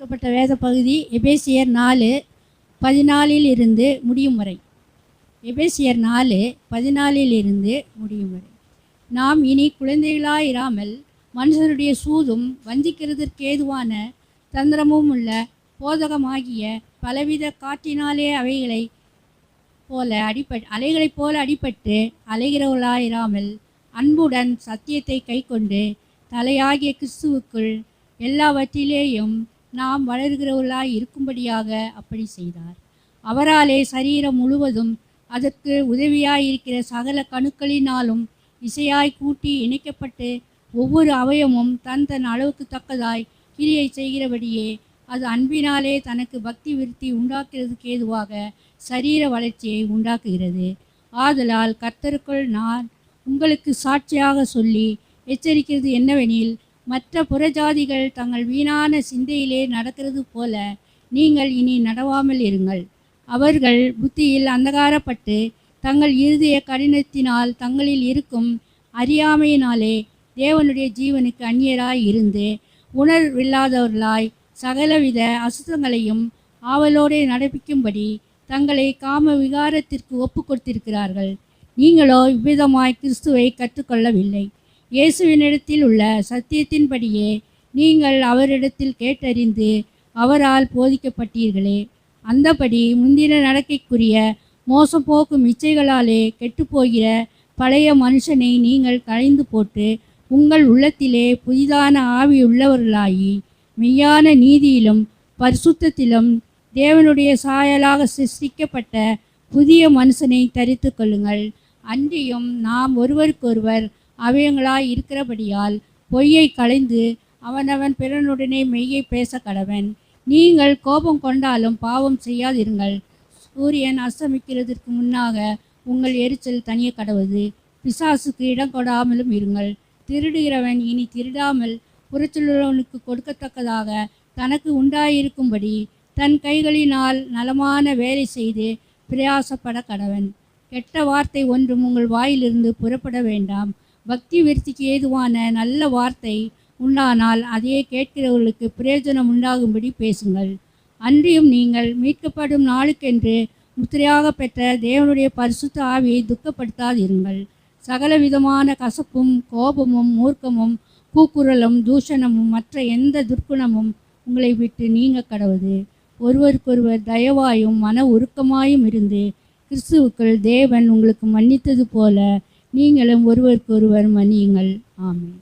கொடுக்கப்பட்ட வேத பகுதி எபேசியர் 4:14 இருந்து முடியும் வரை. எபேசியர் 4:14 இருந்து முடியும் வரை. நாம் இனி குழந்தைகளாயிராமல் மனுஷருடைய சூதும் வஞ்சிக்கிறதற்கேதுவான தந்திரமும் உள்ள போதகமாகிய பலவித காற்றினாலே அலைகளைப் போல அடிபட்டு அலைகிறவர்களாயிராமல் அன்புடன் சத்தியத்தை கைக்கொண்டு தலையாகிய கிறிஸ்துவுக்குள் எல்லாவற்றிலேயும் நாம் வளர்கிறவர்களாய் இருக்கும்படியாக அப்படி செய்தார். அவராலே சரீரம் முழுவதும் அதற்கு உதவியாயிருக்கிற சகல கணுக்களினாலும் இசையாய் கூட்டி இணைக்கப்பட்டு ஒவ்வொரு அவயமும் தன் அளவுக்கு தக்கதாய் கிரியை செய்கிறபடியே அது அன்பினாலே தனக்கு பக்தி விருத்தி உண்டாக்குறதுக்கு ஏதுவாக சரீர வளர்ச்சியை உண்டாக்குகிறது. ஆதலால் கர்த்தருக்குள் நான் உங்களுக்கு சாட்சியாக சொல்லி எச்சரிக்கிறது என்னவெனில், மற்ற புறஜாதிகள் தங்கள் வீணான சிந்தையிலே நடக்கிறது போல நீங்கள் இனி நடவாமல் இருங்கள். அவர்கள் புத்தியில் அந்தகாரப்பட்டு தங்கள் இருதய கடினத்தினால் தங்களில் இருக்கும் அறியாமையினாலே தேவனுடைய ஜீவனுக்கு அந்நியராய் இருந்து உணர்வில்லாதவர்களாய் சகலவித அசுத்தங்களையும் ஆவலோடு நடப்பிக்கும்படி தங்களை காம விகாரத்திற்கு ஒப்பு கொடுத்திருக்கிறார்கள். நீங்களோ இவ்விதமாய் கிறிஸ்துவை கற்றுக்கொள்ளவில்லை. இயேசுவினிடத்தில் உள்ள சத்தியத்தின்படியே நீங்கள் அவரிடத்தில் கேட்டறிந்து அவரால் போதிக்கப்பட்டீர்களே. அந்தபடி முந்தின நடக்கைக்குரிய மோசம் போக்கும் இச்சைகளாலே கெட்டுப்போகிற பழைய மனுஷனை நீங்கள் களைந்து போட்டு உங்கள் உள்ளத்திலே புதிதான ஆவியுள்ளவர்களாகி மெய்யான நீதியிலும் பரிசுத்தத்திலும் தேவனுடைய சாயலாக சிருஷ்டிக்கப்பட்ட புதிய மனுஷனை தரித்து கொள்ளுங்கள். அன்றியும் நாம் ஒருவருக்கொருவர் அவயங்களாய் இருக்கிறபடியால் பொய்யை களைந்து அவனவன் பிறனுடனே மெய்யை பேச கடவன். நீங்கள் கோபம் கொண்டாலும் பாவம் செய்யாதிருங்கள். சூரியன் அஸ்தமிக்கிறதற்கு முன்னாக உங்கள் எரிச்சல் தனிய கடவது. பிசாசுக்கு இடம் கொடாமலும் இருங்கள். திருடுகிறவன் இனி திருடாமல் புறச்சுள்ளவனுக்கு கொடுக்கத்தக்கதாக தனக்கு உண்டாயிருக்கும்படி தன் கைகளினால் நலமான வேலை செய்து பிரயாசப்பட கடவன். கெட்ட வார்த்தை ஒன்றும் உங்கள் வாயிலிருந்து புறப்பட வேண்டாம். பக்தி விருத்திக்கு ஏதுவான நல்ல வார்த்தை உண்டானால் அதையே கேட்கிறவர்களுக்கு பிரயோஜனம் உண்டாகும்படி பேசுங்கள். அன்றியும் நீங்கள் மீட்கப்படும் நாளுக்கென்று முத்திரையாக பெற்ற தேவனுடைய பரிசுத்த ஆவியை துக்கப்படுத்தாதிருங்கள். சகல விதமான கசப்பும் கோபமும் மூர்க்கமும் கூக்குரலும் தூஷணமும் மற்ற எந்த துர்க்குணமும் உங்களை விட்டு நீங்க கடவுது. ஒருவருக்கொருவர் தயவாயும் மன உருக்கமாயும் இருந்து கிறிஸ்துவுக்குள் தேவன் உங்களுக்கு மன்னித்தது போல நீங்களும் ஒருவருக்கொருவர் மன்னியுங்கள். ஆமென்.